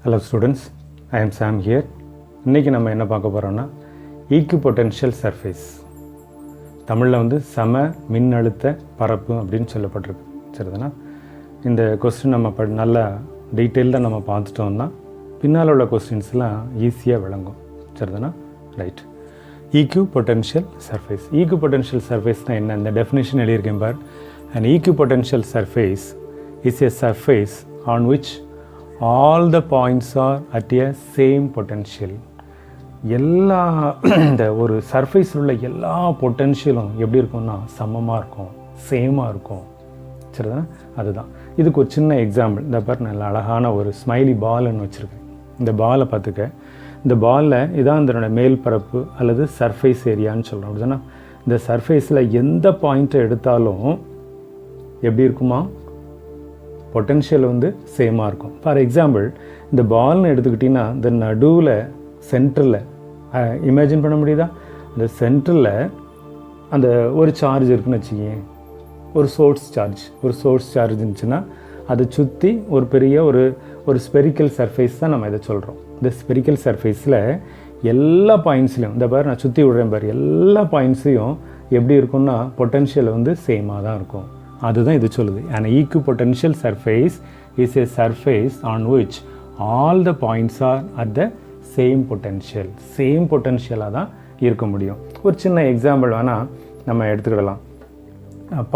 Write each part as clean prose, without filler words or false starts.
Hello students, I am Sam here. இன்றைக்கி நம்ம என்ன பார்க்க போகிறோம்னா ஈக்குபொட்டென்ஷியல் சர்ஃபேஸ், தமிழில் வந்து சம மின்னழுத்த பரப்பு அப்படின்னு சொல்லப்பட்டிருக்கு. சரிதானா? இந்த கொஸ்டின் நம்ம நல்லா டீட்டெயில்டாக நம்ம பார்த்துட்டோம்னா பின்னால் உள்ள கொஸ்டின்ஸ்லாம் ஈஸியாக விளங்கும். சரிதானா? ரைட். ஈக்குபொட்டென்ஷியல் சர்ஃபேஸ். ஈக்குபொட்டென்ஷியல் சர்ஃபேஸ்னால் என்ன? இந்த டெஃபினேஷன் எழுதியிருக்கேன் பார். An equipotential surface is a surface on which all the points are at a same potential. எல்லா இந்த ஒரு சர்ஃபேஸில் உள்ள எல்லா பொட்டென்ஷியலும் எப்படி இருக்கும்னா சமமாக இருக்கும், சேமாக இருக்கும். சரிதானே? அதுதான் இதுக்கு ஒரு சின்ன எக்ஸாம்பிள். இந்த பாரு, நல்ல அழகான ஒரு ஸ்மைலி பால்னு வச்சுருக்கேன். இந்த பாலை பார்த்துக்க. இந்த பாலில் இதான் இதனோட மேல் பரப்பு அல்லது சர்ஃபேஸ் ஏரியான்னு சொல்கிறோம். அப்படிதானே? இந்த சர்ஃபேஸில் எந்த பாயிண்ட்டை எடுத்தாலும் எப்படி இருக்குமா? பொட்டென்ஷியல் வந்து சேமாக இருக்கும். ஃபார் எக்ஸாம்பிள், இந்த பால்னு எடுத்துக்கிட்டிங்கன்னா இந்த நடுவில் சென்டரில் இமேஜின் பண்ண முடியுதா? இந்த சென்டரில் அந்த ஒரு சார்ஜ் இருக்குதுன்னு வச்சுக்கேன், ஒரு சோர்ஸ் சார்ஜ் இருந்துச்சுன்னா அதை சுற்றி ஒரு பெரிய ஒரு ஸ்பெரிக்கல் சர்ஃபேஸ் தான் நம்ம இதை சொல்கிறோம். இந்த ஸ்பெரிக்கல் சர்ஃபேஸில் எல்லா பாயிண்ட்ஸ்லையும் இந்த பாரு, நான் சுற்றி விடுறேன் பாரு, எல்லா பாயிண்ட்ஸையும் எப்படி இருக்குன்னா பொட்டென்ஷியல் வந்து சேமாக தான் இருக்கும். அதுதான் இது சொல்லுது. An equipotential surface is a surface on which all the points are at the same potential. Same பொட்டென்ஷியலாக தான் இருக்க முடியும். ஒரு சின்ன எக்ஸாம்பிள் வேணால் நம்ம எடுத்துக்கிடலாம்.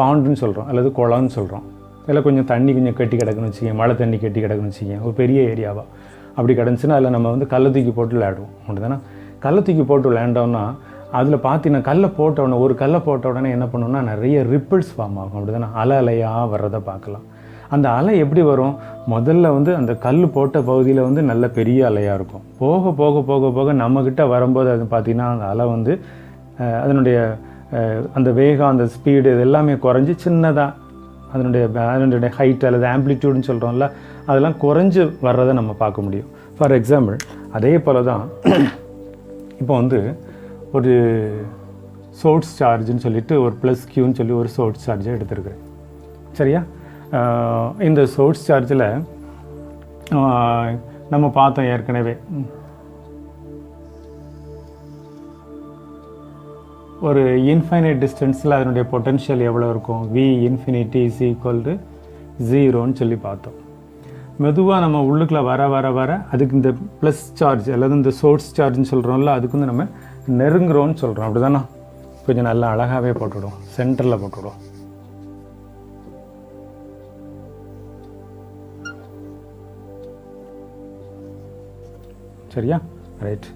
பாண்டுன்னு சொல்கிறோம் அல்லது குளம்னு சொல்கிறோம். இதில் கொஞ்சம் தண்ணி கட்டி கிடக்குன்னு வச்சுக்கேன், மழை தண்ணி கட்டி கிடக்குன்னு வச்சுக்கேன், ஒரு பெரிய ஏரியாவாக அப்படி கிடந்துச்சுன்னா அதில் நம்ம வந்து கல்லை தூக்கி போட்டு விளையாடுவோம். அப்படிதானே? கல்லை தூக்கி போட்டு விளையாண்டோம்னா அதில் பார்த்தீங்கன்னா ஒரு கல்லை போட்ட உடனே என்ன பண்ணோம்னா நிறைய ரிப்பிள்ஸ் ஃபார்ம் ஆகும். அப்படி தானே? அலையாக வர்றதை பார்க்கலாம். அந்த அலை எப்படி வரும்? முதல்ல வந்து அந்த கல் போட்ட பகுதியில் வந்து நல்ல பெரிய அலையாக இருக்கும். போக போக போக போக நம்மக்கிட்ட வரும்போது அது பார்த்திங்கன்னா அந்த அலை வந்து அதனுடைய அந்த வேகம், அந்த ஸ்பீடு இது எல்லாமே குறைஞ்சி சின்னதாக அதனுடைய ஹைட் அல்லது ஆம்ப்ளிடியூடுன்னு சொல்கிறோம்ல, அதெல்லாம் குறைஞ்சி வர்றதை நம்ம பார்க்க முடியும். ஃபார் எக்ஸாம்பிள், அதே போல் தான் இப்போ வந்து ஒரு சோர்ஸ் சார்ஜுன்னு சொல்லிட்டு ஒரு ப்ளஸ் க்யூன்னு சொல்லி ஒரு சோர்ஸ் சார்ஜை எடுத்துருக்குறேன். சரியா? இந்த சோர்ஸ் சார்ஜில் நம்ம பார்த்தோம் ஏற்கனவே, ஒரு இன்ஃபைனைட் டிஸ்டன்ஸில் அதனுடைய பொட்டென்ஷியல் எவ்வளோ இருக்கும்? V infinity is equal to 0ன்னு சொல்லி பார்த்தோம். மெதுவாக நம்ம உள்ளுக்குள்ளே வர அதுக்கு இந்த ப்ளஸ் சார்ஜ் அல்லது இந்த சோர்ஸ் சார்ஜ்னு சொல்கிறோம்ல, அதுக்கு வந்து நம்ம நெருங்குறோன்னு சொல்கிறோம். அப்படி தானே? கொஞ்சம் நல்லா அழகாகவே போட்டுவிடும், சென்டரில் போட்டுவிடும். சரியா? ரைட்.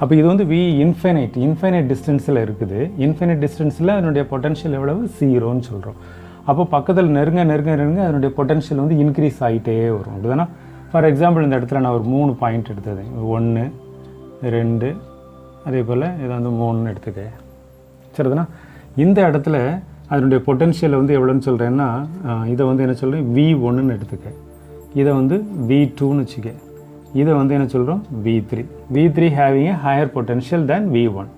அப்போ இது வந்து இன்ஃபைனைட் டிஸ்டன்ஸில் இருக்குது. இன்ஃபைனைட் டிஸ்டன்ஸில் அதனுடைய பொட்டென்ஷியல் எவ்வளவு? 0ன்னு சொல்கிறோம். அப்போ பக்கத்தில் நெருங்க அதனுடைய பொட்டென்ஷியல் வந்து இன்க்ரீஸ் ஆகிட்டே வரும். அப்படி தானே? ஃபார் எக்ஸாம்பிள், இந்த இடத்துல நான் ஒரு 3 பாயிண்ட் எடுத்தது, 1 2 அதே போல் இதை வந்து 3ன்னு எடுத்துக்க. சரிதானா? இந்த இடத்துல அதனுடைய பொட்டென்ஷியல் வந்து எவ்வளோன்னு சொல்கிறேன்னா, இதை வந்து என்ன சொல்கிறேன்? V1ன்னு எடுத்துக்க. இதை வந்து V2ன்னு வச்சுக்க. இதை வந்து என்ன சொல்கிறோம்? V3 ஹேவிங் ஏ ஹையர் பொட்டென்ஷியல் தேன் V1.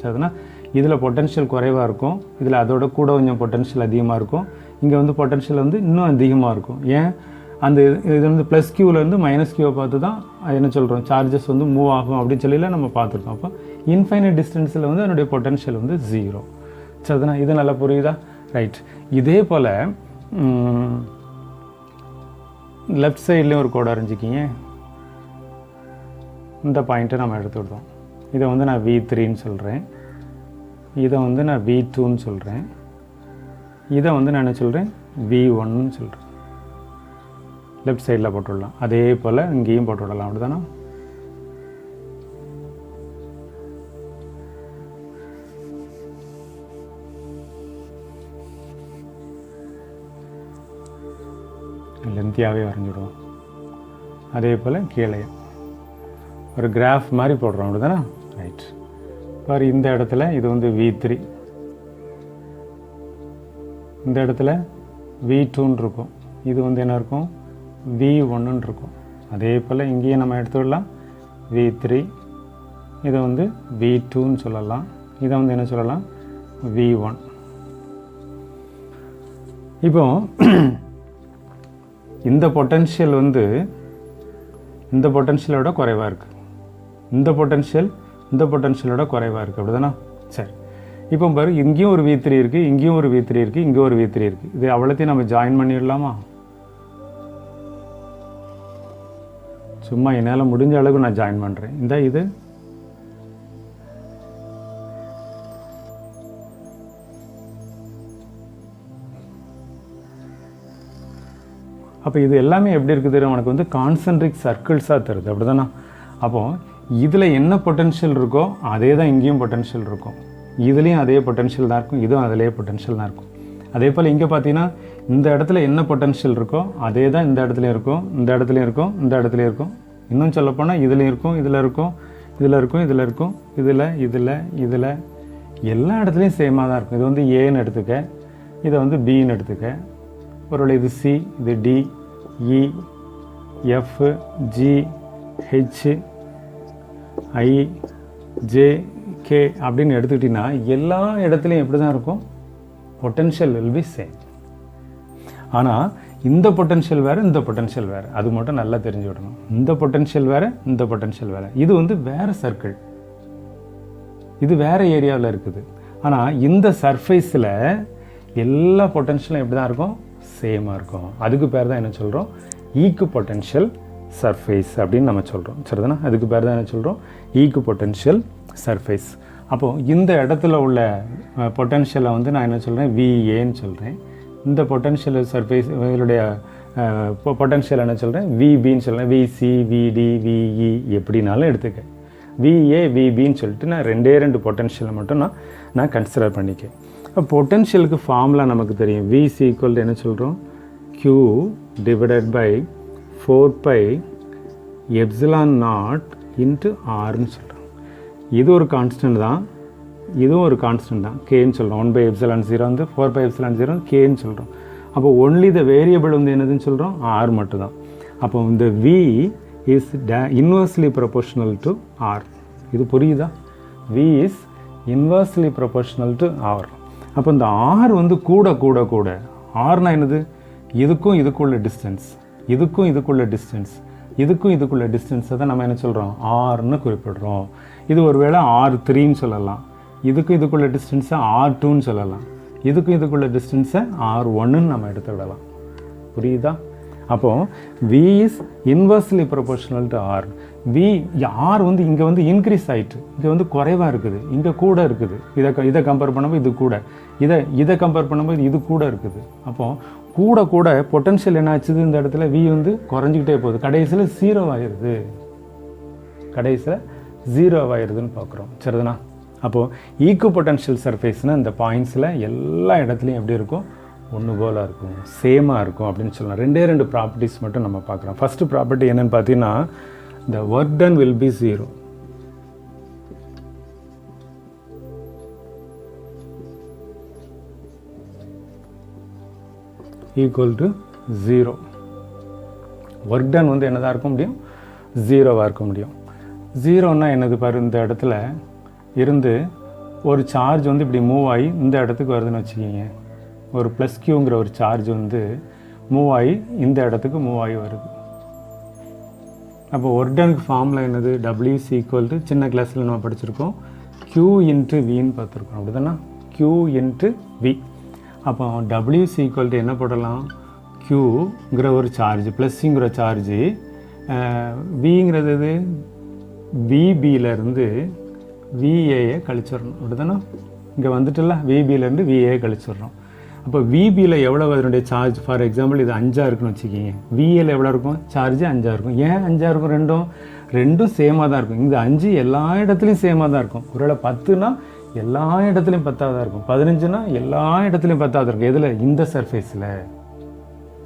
சரிதானா? இதில் பொட்டென்ஷியல் குறைவாக இருக்கும், இதில் அதோட கூட கொஞ்சம் பொட்டென்ஷியல் அதிகமாக இருக்கும். இங்கே வந்து பொட்டென்ஷியல் வந்து இன்னும் அதிகமாக இருக்கும். ஏன்? அந்த இது வந்து ப்ளஸ் க்யூவிலேருந்து மைனஸ் க்யூவை பார்த்து தான் என்ன சொல்கிறோம்? சார்ஜஸ் வந்து மூவ் ஆகும் அப்படின்னு சொல்லிலாம் நம்ம பார்த்துருக்கோம். அப்போ இன்ஃபைனைட் டிஸ்டன்ஸில் வந்து அதனுடைய பொட்டென்ஷியல் வந்து 0. சரிதானா? இது நல்லா புரியுதா? ரைட். இதே போல் லெஃப்ட் சைட்லேயும் ஒரு கோடு வரைஞ்சிக்கிங்க. இந்த பாயிண்ட்டை நம்ம எடுத்துக்கிட்டோம். இதை வந்து நான் V3ன்னு சொல்கிறேன், இதை வந்து நான் V2ன்னு சொல்கிறேன், இதை வந்து நான் என்ன சொல்கிறேன்? V1ன்னு சொல்கிறேன். லெஃப்ட் சைடில் போட்டுவிடலாம். அதே போல் இங்கேயும் போட்டு விடலாம். அப்படி தானே? லென்த்தியாகவே வரைஞ்சிடுவோம். அதே போல் கீழே ஒரு கிராஃப் மாதிரி போடுறோம். அப்படி தானே? ரைட். பாரு, இந்த இடத்துல இது வந்து V3, இந்த இடத்துல V2ன்னு இருக்கும், இது வந்து என்ன இருக்கும்? V1ன்னு இருக்கும். அதே போல் இங்கேயும் நம்ம எடுத்துடலாம் V3, இதை வந்து V2ன்னு சொல்லலாம், இதை வந்து என்ன சொல்லலாம்? V1. இப்போ இந்த பொட்டென்ஷியல் வந்து இந்த பொட்டன்ஷியலோட குறைவாக இருக்குது, இந்த பொட்டன்ஷியலோட குறைவாக இருக்குது. அப்படி தானே? சரி, இப்போ பாரு, இங்கேயும் ஒரு V3 இருக்குது, இங்கேயும் ஒரு V3 இருக்குது, இங்கே ஒரு V3 இருக்குது. இது அவ்வளோத்தையும் நம்ம ஜாயின் பண்ணிடலாமா? சும்மா என்னால் முடிஞ்ச அளவுக்கு நான் ஜாயின் பண்ணுறேன். இந்த இது அப்போ இது எல்லாமே எப்படி இருக்குது? உனக்கு வந்து கான்சென்ட்ரிக் சர்க்கிள்ஸாக தருது. அப்படி தானே? அப்போது இதில் என்ன பொட்டன்ஷியல் இருக்கோ அதே தான் இங்கேயும் பொட்டன்ஷியல் இருக்கும். இதுலேயும் அதே பொட்டன்ஷியல் தான் இருக்கும், இதுவும் அதிலே பொட்டன்ஷியல் தான் இருக்கும். அதே போல் இங்கே பார்த்தீங்கன்னா இந்த இடத்துல என்ன பொட்டன்ஷியல் இருக்கோ அதே தான் இந்த இடத்துலையும் இருக்கும், இந்த இடத்துலையும் இருக்கும், இந்த இடத்துலையும் இருக்கும். இன்னும் சொல்லப்போனால் இதுலேயும் இருக்கும், இதில் இருக்கும், இதில் இருக்கும், இதில் இருக்கும், இதில் எல்லா இடத்துலையும் சேமாக தான் இருக்கும். இது வந்து ஏன்னு எடுத்துக்க, இதை வந்து பின்னு எடுத்துக்க. ஒருவேளை இது சி, இது டி, இ, எஃப், ஜி, ஹெச், ஐ, ஜே, கே அப்படின்னு எடுத்துக்கிட்டிங்கன்னா எல்லா இடத்துலையும் எப்படி தான் இருக்கும்? Potential will be same. ஆனால் இந்த பொட்டன்ஷியல் வேறு, இந்த பொட்டன்ஷியல் வேறு. அது மட்டும் நல்லா தெரிஞ்சு விடணும். இந்த பொட்டன்ஷியல் வேறு, இந்த பொட்டன்ஷியல் வேறு. இது வந்து வேறு சர்க்கிள், இது வேறு ஏரியாவில் இருக்குது. ஆனால் இந்த சர்ஃபேஸில் எல்லா பொட்டன்ஷியலும் எப்படி தான் இருக்கும்? சேமாக இருக்கும். அதுக்கு பேர் தான் என்ன சொல்கிறோம்? ஈக்கு பொட்டன்ஷியல் சர்ஃபேஸ் அப்படின்னு நம்ம சொல்கிறோம். சரிதானா? அதுக்கு பேர் தான் என்ன சொல்கிறோம்? ஈக்கு பொட்டன்ஷியல் சர்ஃபேஸ். அப்போது இந்த இடத்துல உள்ள பொட்டன்ஷியலை வந்து நான் என்ன சொல்கிறேன்? விஏன்னு சொல்கிறேன். இந்த பொட்டன்ஷியல் சர்ஃபேஸ் இதனுடைய பொட்டன்ஷியல் என்ன சொல்கிறேன்? விபின்னு சொல்கிறேன். விசி, விடி, விஇ எப்படினாலும் எடுத்துக்க. விஏ, விபின்னு சொல்லிட்டு நான் ரெண்டு பொட்டன்ஷியலை மட்டும் நான் கன்சிடர் பண்ணிக்கேன். இப்போ பொட்டன்ஷியலுக்கு ஃபார்முலா நமக்கு தெரியும். விசி ஈக்குவல் என்ன சொல்கிறோம்? Q divided by 4π epsilon naught into ஆர்ன்னு சொல்கிறோம். இது ஒரு கான்ஸ்டன்ட் தான், இதுவும் ஒரு கான்ஸ்டன்ட் தான், கேன்னு சொல்கிறோம். 1/ε0 வந்து 4πε0 கேன்னு சொல்கிறோம். அப்போ ஒன்லி த வேரியபிள் வந்து என்னதுன்னு சொல்கிறோம்? ஆர் மட்டும் தான். அப்போ இந்த V is inversely proportional to r. இது புரியுதா? V is inversely proportional to r. அப்போ இந்த ஆர் வந்து கூட கூட கூட ஆர்னா என்னது? இதுக்கும் இதுக்குள்ள டிஸ்டன்ஸ், இதுக்கும் இதுக்குள்ள டிஸ்டன்ஸ், இதுக்கும் இதுக்குள்ள டிஸ்டன்ஸை தான் நம்ம என்ன சொல்கிறோம்? ஆர்னு குறிப்பிடுறோம். இது ஒரு வேளை R3ன்னு சொல்லலாம், இதுக்கும் இதுக்குள்ள டிஸ்டன்ஸை R2ன்னு சொல்லலாம், இதுக்கும் இதுக்குள்ள டிஸ்டன்ஸை R1ன்னு நம்ம எடுத்து விடலாம். புரியுதா? அப்போது V is inversely proportional to r. R வந்து இங்கே வந்து இன்க்ரீஸ் ஆகிட்டு, இங்கே வந்து குறைவாக இருக்குது, இங்கே கூட இருக்குது. இதை கம்பேர் பண்ணும்போது இது கூட, இதை கம்பேர் பண்ணும்போது இது கூட இருக்குது. அப்போது கூட கூட பொட்டன்ஷியல் என்ன ஆச்சுது? இந்த இடத்துல V வந்து குறைஞ்சிக்கிட்டே போகுது, கடைசியில் 0 ஆகிடுது, கடைசியில் 0 ஆகிடுதுன்னு பார்க்குறோம். சரிதானா? அப்போது ஈக்கு பொட்டன்ஷியல் சர்ஃபேஸ்னால் இந்த பாயிண்ட்ஸில் எல்லா இடத்துலையும் எப்படி இருக்கும்? ஒன்று போல் இருக்கும், சேமாக இருக்கும் அப்படின்னு சொல்லலாம். ரெண்டு ப்ராப்பர்ட்டிஸ் மட்டும் நம்ம பார்க்குறோம். ஃபஸ்ட்டு ப்ராப்பர்ட்டி என்னென்னு பார்த்தீங்கன்னா, the work done will be 0. equal to 0. work done வந்து என்னதாக இருக்க முடியும்? 0வாக இருக்க முடியும். 0ன்னா என்னது பாரு? இந்த இடத்துல இருந்து ஒரு சார்ஜ் வந்து இப்படி மூவ் ஆகி இந்த இடத்துக்கு வருதுன்னு வச்சுக்கிங்க. ஒரு ப்ளஸ் கியூங்கிற ஒரு சார்ஜ் வந்து மூவ் ஆகி இந்த இடத்துக்கு மூவ் ஆகி வருது. அப்போ ஒர்க் டனுக்கு ஃபார்முலா என்னது? WC ஈக்குவல் டு, சின்ன கிளாஸில் நம்ம படிச்சிருக்கோம், Q இன்ட்டு வின்னு பார்த்துருக்கோம். அப்படி தானே? Q இன்ட்டு வி. அப்போ WC ஈக்குவல் டு என்ன போடலாம்? Qங்கிற ஒரு சார்ஜ் ப்ளஸ்ஸுங்கிற சார்ஜு, விங்கிறது இது விபியிலேருந்து விஏயை கழிச்சிடணும். அப்படி தானே? இங்கே வந்துட்டுல விபியிலேருந்து விஏயை கழிச்சிடறோம். அப்போ விபியில் எவ்வளோ அதனுடைய சார்ஜ்? ஃபார் எக்ஸாம்பிள் இது 5 இருக்குன்னு வச்சுக்கிங்க. விஏல எவ்வளோ இருக்கும்? சார்ஜ் 5 இருக்கும். ஏன் 5 இருக்கும்? ரெண்டும் சேமாக தான் இருக்கும். இந்த 5 எல்லா இடத்துலையும் சேமாக தான் இருக்கும். ஒருவேளை 10னா எல்லா இடத்துலையும் 10ஆக தான் இருக்கும். 15னா எல்லா இடத்துலையும் 10ஆக இருக்கும். எதில்? இந்த சர்ஃபேஸில்.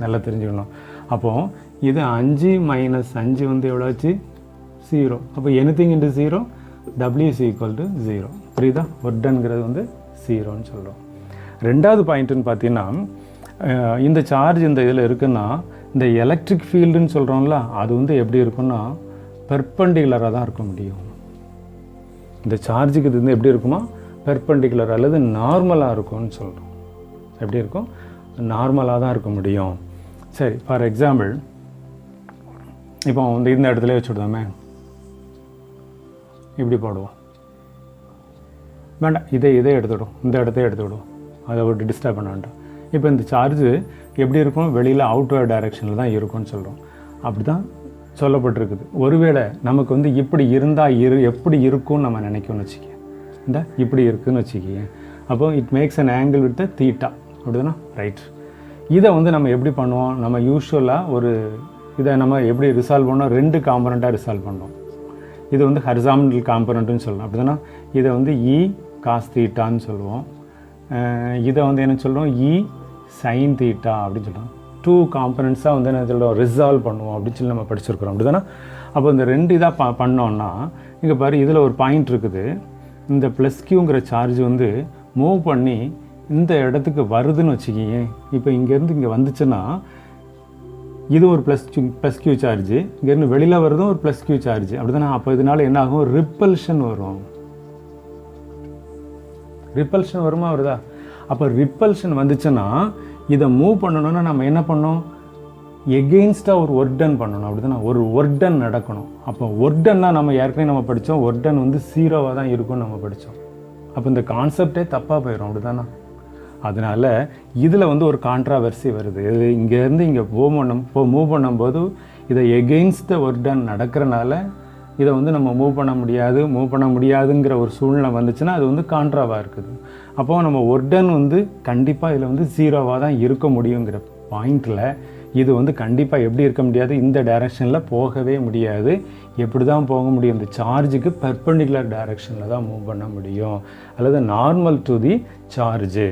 நல்லா தெரிஞ்சுக்கணும். அப்போது இது 5 மைனஸ் 5 வந்து எவ்வளோ ஆச்சு? 0. அப்போ anything into 0, WC equal to 0. புரியுதா? ஒர்க் டன்ங்கிறது வந்து 0ன்னு சொல்கிறோம். ரெண்டாவது பாயிண்ட்டுன்னு பார்த்தீங்கன்னா, இந்த சார்ஜ் இந்த இதில் இருக்குன்னா இந்த எலக்ட்ரிக் ஃபீல்டுன்னு சொல்கிறோம்ல, அது வந்து எப்படி இருக்குன்னா பெர்பெண்டிகுலராக தான் இருக்க முடியும். இந்த சார்ஜுக்கு இது வந்து எப்படி இருக்குமா? பெர்பெண்டிகுலர் அல்லது நார்மலாக இருக்கும்னு சொல்கிறோம். எப்படி இருக்கும்? நார்மலாக தான் இருக்க முடியும். சரி, ஃபார் எக்ஸாம்பிள் இப்போ வந்து இந்த இடத்துல வச்சுடுதாமே, இப்படி போடுவோம். வேண்டாம், இதே எடுத்துவிடும், இந்த இடத்தையே எடுத்துவிடும், அதை விட்டு டிஸ்டர்ப் பண்ண வேண்டாம். இப்போ இந்த சார்ஜு எப்படி இருக்கும், வெளியில் அவுட்வேர்ட் டைரெக்ஷனில் தான் இருக்கும்னு சொல்கிறோம். அப்படி தான் சொல்லப்பட்டிருக்குது. ஒருவேளை நமக்கு வந்து இப்படி இருந்தால் எப்படி இருக்கும்னு நம்ம நினைக்கணும்னு வச்சுக்க, இந்த இப்படி இருக்குதுன்னு வச்சுக்கிங்க. அப்போ it makes an angle with theta, அப்படிதானா? ரைட். இதை வந்து நம்ம எப்படி பண்ணுவோம், நம்ம யூஸ்வலாக இதை நம்ம எப்படி ரிசால்வ் பண்ணோம், 2 காம்பனண்ட்டாக ரிசால்வ் பண்ணோம். இது வந்து ஹரிசாண்டல் காம்பனண்ட்டுன்னு சொல்லலாம், அப்படிதானா? இதை வந்து இ காஸ் தீட்டான்னு சொல்லுவோம். இதை வந்து என்ன சொல்கிறோம், இ சைன் தீட்டா அப்படின்னு சொல்கிறோம். 2 காம்பனண்ட்ஸாக வந்து என்ன சொல்கிறோம், ரிசால்வ் பண்ணுவோம் அப்படின்னு சொல்லி நம்ம படிச்சிருக்கிறோம், அப்படிதானா? அப்போ இந்த 2 இதாக பண்ணோன்னா, இங்கே பாரு, இதில் ஒரு பாயிண்ட் இருக்குது. இந்த ப்ளஸ் கியூங்கிற சார்ஜ் வந்து மூவ் பண்ணி இந்த இடத்துக்கு வருதுன்னு வச்சுக்கிங்க. இப்போ இங்கேருந்து இங்கே வந்துச்சுன்னா இது ஒரு ப்ளஸ் கியூ சார்ஜு, இங்கேருந்து வெளியில் வருதும் ஒரு ப்ளஸ் கியூ சார்ஜ், அப்படி தானே? அப்போ இதனால் என்ன ஆகும், ரிப்பல்ஷன் வரும். ரிப்பல்ஷன் வருமா, வருதா? அப்போ ரிப்பல்ஷன் வந்துச்சுன்னா இதை மூவ் பண்ணணும்னா நம்ம என்ன பண்ணோம், எகெயின்ஸ்டாக ஒரு ஒர்க் டன் பண்ணணும், அப்படி தானே? ஒரு ஒர்க் டன் நடக்கணும். அப்போ ஒர்க் டன்னா நம்ம ஏற்கனவே நம்ம படித்தோம், ஒர்க் டன் வந்து 0வாக தான் இருக்கும்னு நம்ம படித்தோம். அப்போ இந்த கான்செப்டே தப்பாக போயிடும், அப்படி தானே? அதனால் இதில் வந்து ஒரு கான்ட்ராவர்சி வருது. இது இங்கேருந்து இங்கே மூவ் பண்ணும்போது இதை எகெயின்ஸ்ட் த ஒர்க் டன் நடக்கிறனால இதை வந்து நம்ம மூவ் பண்ண முடியாதுங்கிற ஒரு சூழ்நிலை வந்துச்சுன்னா அது வந்து கான்ட்ராவாக இருக்குது. அப்போது நம்ம ஒர்க் டன் வந்து கண்டிப்பாக இதில் வந்து 0வாக தான் இருக்க முடியுங்கிற பாயிண்டில் இது வந்து கண்டிப்பாக எப்படி இருக்க முடியாது, இந்த டைரெக்ஷனில் போகவே முடியாது. எப்படி தான் போக முடியும், இந்த சார்ஜுக்கு பெர்பெண்டிகுலர் டைரெக்ஷனில் தான் மூவ் பண்ண முடியும், அல்லது நார்மல் டு தி சார்ஜு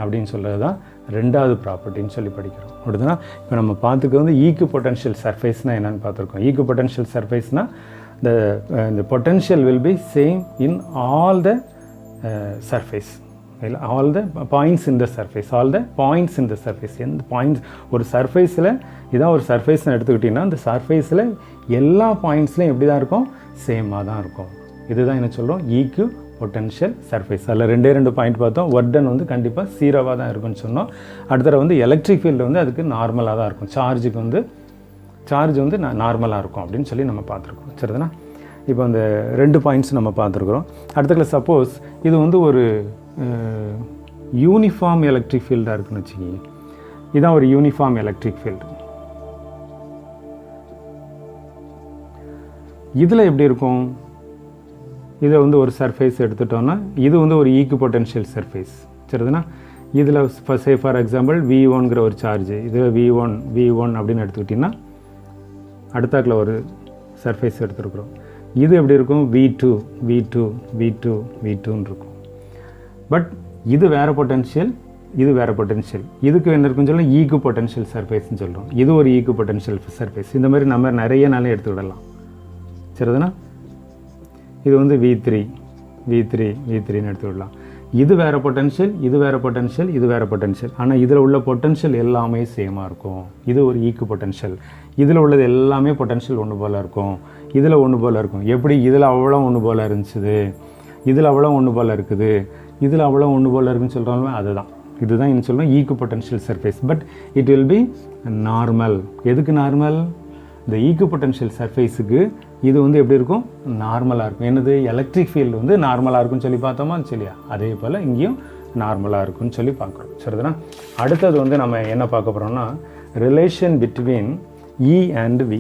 அப்படின்னு சொல்கிறது தான் 2வது ப்ராப்பர்ட்டின்னு சொல்லி படிக்கிறோம், அப்படின்னா. இப்போ நம்ம பார்த்துக்க வந்து ஈக்கு பொட்டன்ஷியல் சர்ஃபேஸ்னால் என்னென்னு பார்த்துருக்கோம். ஈக்கு potential சர்ஃபேஸ்னால் the potential will be same in all the surface, all the points in the surface, எந்த பாயிண்ட்ஸ் ஒரு சர்ஃபேஸில் இதான் ஒரு சர்ஃபேஸ்னு எடுத்துக்கிட்டிங்கன்னா அந்த சர்ஃபேஸில் எல்லா பாயிண்ட்ஸ்லையும் எப்படி தான் இருக்கும், சேமாக தான் இருக்கும். இதுதான் என்ன சொல்கிறோம், ஈக்கு பொட்டன்ஷியல் சர்ஃபேஸ். அதில் 2 பாயிண்ட் பார்த்தோம். ஒர்க் டன் வந்து கண்டிப்பாக 0வாக தான் இருக்குன்னு சொன்னோம். அடுத்த வந்து எலக்ட்ரிக் ஃபீல்டு வந்து அதுக்கு நார்மலாக தான் இருக்கும், சார்ஜ் வந்து நார்மலாக இருக்கும் அப்படின்னு சொல்லி நம்ம பார்த்துருக்கோம், சரிதானா? இப்போ அந்த 2 பாயிண்ட்ஸ் நம்ம பார்த்துருக்குறோம். அடுத்த சப்போஸ் இது வந்து ஒரு யூனிஃபார்ம் எலக்ட்ரிக் ஃபீல்டாக இருக்குன்னு வச்சுக்கிங்க. இதுதான் ஒரு யூனிஃபார்ம் எலக்ட்ரிக் ஃபீல்டு. இதில் எப்படி இருக்கும், இதை வந்து ஒரு சர்ஃபேஸ் எடுத்துட்டோன்னா இது வந்து ஒரு ஈக்கு பொட்டன்ஷியல் சர்ஃபேஸ், சரிதானா? இதில் ஃபார் எக்ஸாம்பிள் V1ங்கிற ஒரு சார்ஜ், இதில் V1 அப்படின்னு எடுத்துக்கிட்டிங்கன்னா அடுத்தாக்கில் ஒரு சர்ஃபேஸ் எடுத்துருக்குறோம். இது எப்படி இருக்கும், V2ன்னு இருக்கும். பட் இது வேறு பொட்டன்ஷியல், இது வேறு பொட்டன்ஷியல். இதுக்கு என்ன இருக்குன்னு சொல்லலாம், ஈக்கு பொட்டன்ஷியல் சர்ஃபேஸ்ன்னு சொல்கிறோம். இது ஒரு ஈக்கு பொட்டன்ஷியல் சர்ஃபேஸ். இந்த மாதிரி நம்ம நிறைய நாளே எடுத்துக்கிடலாம், சரிதானா? இது வந்து V3ன்னு எடுத்துக்கிடலாம். இது வேறு பொட்டன்ஷியல், இது வேறு பொட்டன்ஷியல், இது வேறு பொட்டன்ஷியல். ஆனால் இதில் உள்ள பொட்டன்ஷியல் எல்லாமே சேமாக இருக்கும். இது ஒரு ஈக்கு பொட்டன்ஷியல். இதில் உள்ளது எல்லாமே பொட்டன்ஷியல் ஒன்று போல் இருக்கும், இதில் ஒன்று போல் இருக்கும். எப்படி இதில் அவ்வளோ ஒன்று போல் இருந்துச்சு, இதில் அவ்வளோ ஒன்று போல் இருக்குது, இதில் அவ்வளோ ஒன்று போல் இருக்குன்னு சொல்கிறாங்களோ அதுதான். இதுதான் என்ன சொல்லணும், equipotential surface. But it will be normal. எதுக்கு நார்மல், இந்த ஈக்கு பொட்டன்ஷியல் சர்ஃபேஸுக்கு இது வந்து எப்படி இருக்கும், நார்மலாக இருக்கும். என்னது, எலக்ட்ரிக் ஃபீல்டு வந்து நார்மலாக இருக்குன்னு சொல்லி பார்த்தோமா இல்லையா, அதே போல் இங்கேயும் நார்மலாக இருக்குன்னு சொல்லி பார்க்குறோம், சரிதானா? அடுத்தது வந்து நம்ம என்ன பார்க்க போகிறோம்னா, relation between E and V.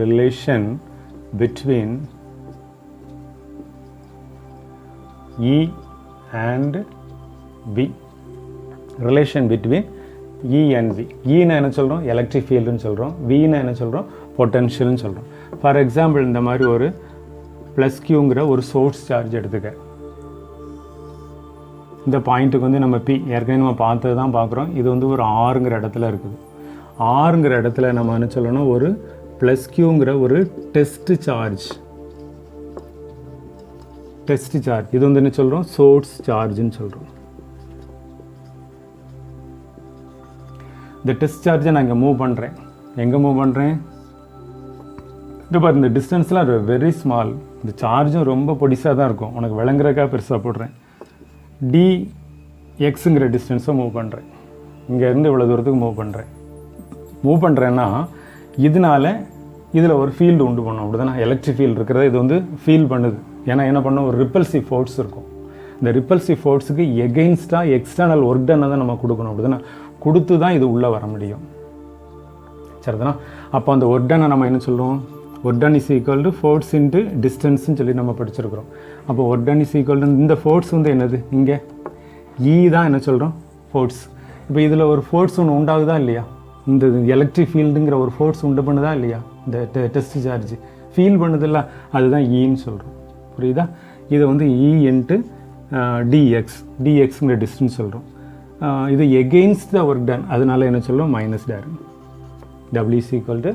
Relation between E and V. Relation between E and V. E னா என்ன சொல்கிறோம், எலக்ட்ரிக் ஃபீல்டுன்னு சொல்கிறோம். V னா என்ன சொல்கிறோம், பொட்டன்ஷியல்னு சொல்கிறோம். ஃபார் எக்ஸாம்பிள் இந்த மாதிரி ஒரு ப்ளஸ் கியூங்கிற ஒரு சோர்ஸ் சார்ஜ் எடுத்துக்க. இந்த பாயிண்ட்டுக்கு வந்து நம்ம P ஏற்கனவே நம்ம பார்த்தது தான் பார்க்குறோம். இது வந்து ஒரு ஆறுங்கிற இடத்துல இருக்குது. ஆறுங்கிற இடத்துல நம்ம என்ன சொல்லணும், ஒரு ப்ளஸ் கியூங்கிற ஒரு டெஸ்ட் சார்ஜ். இது வந்து என்ன சொல்கிறோம், சோர்ஸ் சார்ஜுன்னு சொல்கிறோம். இந்த டெஸ்ட் சார்ஜை நான் இங்கே மூவ் பண்ணுறேன். எங்கே மூவ் பண்ணுறேன், இது பாரு, இந்த டிஸ்டன்ஸ்லாம் வெரி ஸ்மால். இந்த சார்ஜும் ரொம்ப பொடிசாக தான் இருக்கும். உனக்கு விளங்குறதுக்காக பெருசாக போடுறேன். dxங்கிற டிஸ்டன்ஸை மூவ் பண்ணுறேன். இங்கேருந்து இவ்வளோ தூரத்துக்கு மூவ் பண்ணுறேன்னா இதனால் இதில் ஒரு ஃபீல்டு உண்டு பண்ணும். அப்படி தானே எலக்ட்ரிக் ஃபீல்டு இருக்கிறத இது வந்து ஃபீல் பண்ணுது. ஏன்னா என்ன பண்ணும், ஒரு ரிப்பல்சிவ் ஃபோர்ஸ் இருக்கும். இந்த ரிப்பல்சிவ் ஃபோர்ஸுக்கு எகெயின்ஸ்டாக எக்ஸ்டர்னல் ஒர்க் டன்னை தான் நம்ம கொடுக்கணும். அப்படி தானே கொடுத்து தான் இது உள்ளே வர முடியும். சரிதானா? அப்போ அந்த ஒர்க் டன்னை நம்ம என்ன சொல்கிறோம், work done is equal to force into டிஸ்டன்ஸ்ன்னு சொல்லி நம்ம படிச்சிருக்கிறோம். அப்போ work done is equal to இந்த ஃபோர்ஸ் வந்து என்னது, இங்கே தான் என்ன சொல்கிறோம், ஃபோர்ஸ். இப்போ இதில் ஒரு ஃபோர்ஸ் ஒன்று உண்டாகுதா இல்லையா, இந்த எலக்ட்ரிக் ஃபீல்டுங்கிற ஒரு ஃபோர்ஸ் உண்டு பண்ணுதா இல்லையா, இந்த டெஸ்ட் சார்ஜ் ஃபீல் பண்ணுதில்ல, அதுதான் ஈன்னு சொல்கிறோம். புரியுதா? இதை வந்து இ இன்ட்டு டிஎக்ஸுங்கிற டிஸ்டன்ஸ் சொல்கிறோம். இது எகெயின்ஸ்ட் த ஒர்க் டன், அதனால என்ன சொல்கிறோம், மைனஸ் டேர். W is equal to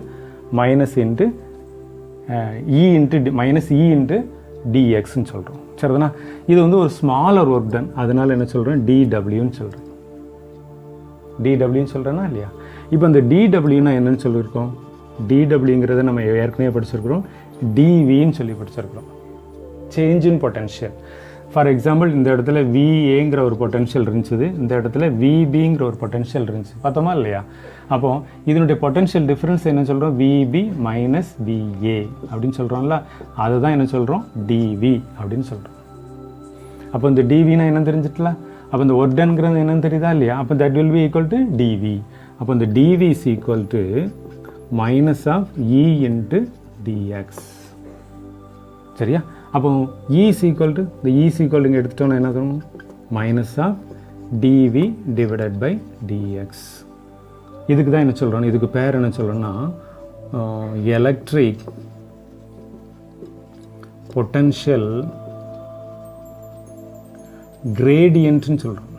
minus into E into minus E into dxன்னு சொல்கிறோம். சரிதானா? இது வந்து ஒரு ஸ்மாலர் ஒர்க் டன், அதனால் என்ன சொல்கிறோம், dWன்னு சொல்கிறேன். dWன்னு சொல்கிறேன்னா இல்லையா? இப்போ அந்த dWன்னா என்னன்னு சொல்லியிருக்கோம், dWங்கிறத நம்ம ஏற்கனவே படிச்சிருக்கிறோம், dVன்னு சொல்லி படிச்சிருக்கிறோம், change in potential. For example இந்த இடத்துல VAங்கிற ஒரு பொட்டன்ஷியல் இருந்துச்சு, இந்த இடத்துல VBங்கிற ஒரு பொட்டன்ஷியல் இருந்துச்சு, பார்த்தோமா இல்லையா? அப்போ இதனுடைய பொட்டன்ஷியல் டிஃப்ரென்ஸ் என்ன சொல்கிறோம், VB மைனஸ் VA அப்படின்னு சொல்கிறோம்ல, அதுதான் என்ன சொல்கிறோம், DV அப்படின்னு சொல்கிறோம். அப்போ இந்த DVனா என்ன தெரிஞ்சிட்டல, அப்போ இந்த ஒர்க் டன்ங்கிறது என்னன்னு தெரியுதா இல்லையா? அப்போ that will be equal to DV. அப்போ இந்த DV is equal to minus of E into DX. சரியா? அப்போ E is equal to இந்த E is equal to இங்கே எடுத்துட்டோம்னா என்ன தரும், minus of dV divided by dx. இதுக்கு தான் என்ன சொல்கிறோம், இதுக்கு பேர் என்ன சொல்கிறோன்னா எலக்ட்ரிக் பொட்டன்ஷியல் கிரேடியன்ட்னு சொல்கிறோம்.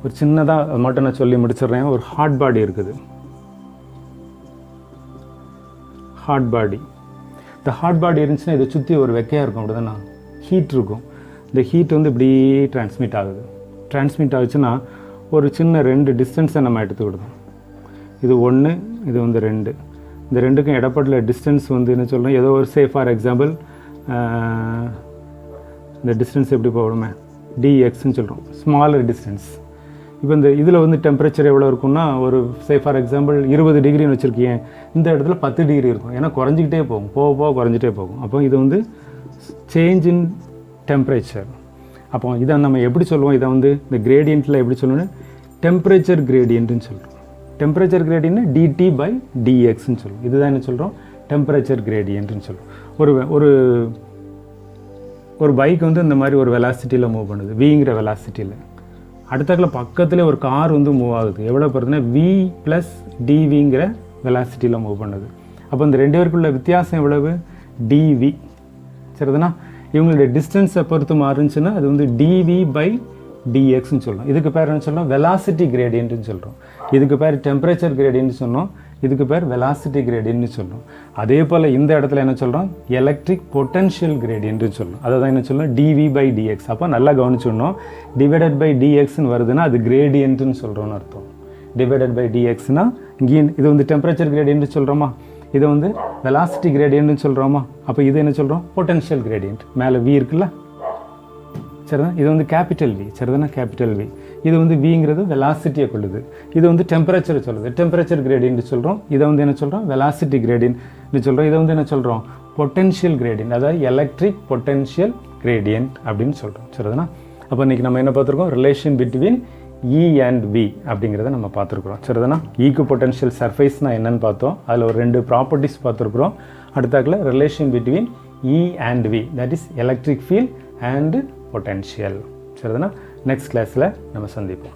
ஒரு சின்னதாக மட்டும் நான் சொல்லி முடிச்சிடுறேன். ஒரு ஹாட் பாடி இருக்குது, ஹாட் பாடி. இந்த ஹாட் பாடி இருந்துச்சுன்னா இதை சுற்றி ஒரு வெக்கையாக இருக்கும், அப்படி தானே, ஹீட் இருக்கும். இந்த ஹீட் வந்து இப்படி டிரான்ஸ்மிட் ஆகுது. டிரான்ஸ்மிட் ஆகுச்சுன்னா ஒரு சின்ன 2 டிஸ்டன்ஸை நம்ம எடுத்துக்கிடுவோம். இது 1, இது வந்து 2. இந்த 2க்கும் இடப்பட்ட டிஸ்டன்ஸ் வந்து என்ன சொல்லணும், ஏதோ ஒரு ஃபார் எக்ஸாம்பிள் இந்த டிஸ்டன்ஸ் எப்படி போகணுமே, dxன்னு சொல்கிறோம், ஸ்மாலர் டிஸ்டன்ஸ். இப்போ இந்த இதில் வந்து டெம்பரேச்சர் எவ்வளோ இருக்குன்னா, ஒரு ஃபார் எக்ஸாம்பிள் 20 டிகிரின்னு வச்சுருக்கீங்க, இந்த இடத்துல 10 டிகிரி இருக்கும். ஏன்னா குறைஞ்சிக்கிட்டே போகும், போக குறைஞ்சிட்டே போகும். அப்போ இது வந்து சேஞ்ச் இன் டெம்பரேச்சர். அப்போ இதை நம்ம எப்படி சொல்லுவோம், இதை வந்து இந்த கிரேடியண்ட்டில் எப்படி சொல்லணும்னா டெம்பரேச்சர் கிரேடியன்ட்னு சொல்கிறோம். டெம்பரேச்சர் கிரேடியன்ட்னா dt பை dxன்னு சொல்லுவோம். இதுதான் என்ன சொல்கிறோம், டெம்பரேச்சர் கிரேடியன்ட்னு சொல்லுவோம். ஒரு பைக் வந்து இந்த மாதிரி ஒரு வெலாசிட்டியில் மூவ் பண்ணுது, விங்கிற வெலாசிட்டியில். அடுத்தாக்கில் பக்கத்தில் ஒரு கார் வந்து மூவ் ஆகுது, எவ்வளோ போகிறதுனா V ப்ளஸ் dVங்கிற வெலாசிட்டியில் மூவ் பண்ணுது. அப்போ இந்த 2 பேருக்குள்ள வித்தியாசம் எவ்வளவு, dV. சரிதானா? இவங்களுடைய டிஸ்டன்ஸை பொறுத்து மாறுச்சுன்னா அது வந்து dV பை dxன்னு சொல்கிறோம். இதுக்கு பேர் என்ன சொல்கிறோம், வெலாசிட்டி கிரேடியன்ட்னு சொல்கிறோம். இதுக்கு பேர் டெம்பரேச்சர் கிரேடியன்ட்னு சொன்னோம், இதுக்கு பேர் வெலாசிட்டி கிரேடியன்ட்னு சொல்கிறோம். அதே போல் இந்த இடத்துல என்ன சொல்கிறோம், எலக்ட்ரிக் பொட்டன்ஷியல் கிரேடியன்ட்னு சொல்கிறோம். அதை தான் என்ன சொல்கிறோம், dV பை dx. அப்போ நல்லா கவனிச்சுடணும், டிவைடட் பை dxன்னு வருதுன்னா அது கிரேடியன்ட்னு சொல்கிறோன்னு அர்த்தம். டிவைடட் பை dxனா இங்கே இது வந்து டெம்பரேச்சர் கிரேடியன்ட்னு சொல்கிறோமா, இதை வந்து வெலாசிட்டி கிரேடியன்ட்னு சொல்கிறோமா. அப்போ இது என்ன சொல்கிறோம், பொட்டன்ஷியல் கிரேடியன்ட். மேலே V இருக்குல்ல, சரிதான், இது வந்து கேபிட்டல் V. சரிதானா, கேபிட்டல் V. இது வந்து Vங்கிறது வெலாசிட்டியை கொள்ளுது, இது வந்து டெம்பரேச்சரை சொல்லுது, டெம்பரேச்சர் கிரேடியன்ட் சொல்கிறோம். இதை வந்து என்ன சொல்கிறோம், வெலாசிட்டி கிரேடியன்ட் சொல்கிறோம். இதை வந்து என்ன சொல்கிறோம், பொட்டன்ஷியல் கிரேடியன்ட், அதாவது எலக்ட்ரிக் பொட்டன்ஷியல் கிரேடியன்ட் அப்படின்னு சொல்கிறோம். சரிதானா? அப்போ இன்றைக்கி நம்ம என்ன பார்த்துருக்கோம், relation between E and V அப்படிங்கிறத நம்ம பார்த்துருக்குறோம். சரிதானா? ஈக்கு பொட்டன்ஷியல் சர்ஃபேஸ்னால் என்னென்னு பார்த்தோம், அதில் ஒரு 2 ப்ராப்பர்ட்டிஸ் பார்த்துருக்குறோம். அடுத்தாக்கில் relation between E and V, that is electric field and potential. சரிதானா? நெக்ஸ்ட் கிளாஸில் நம்ம சந்திப்போம்.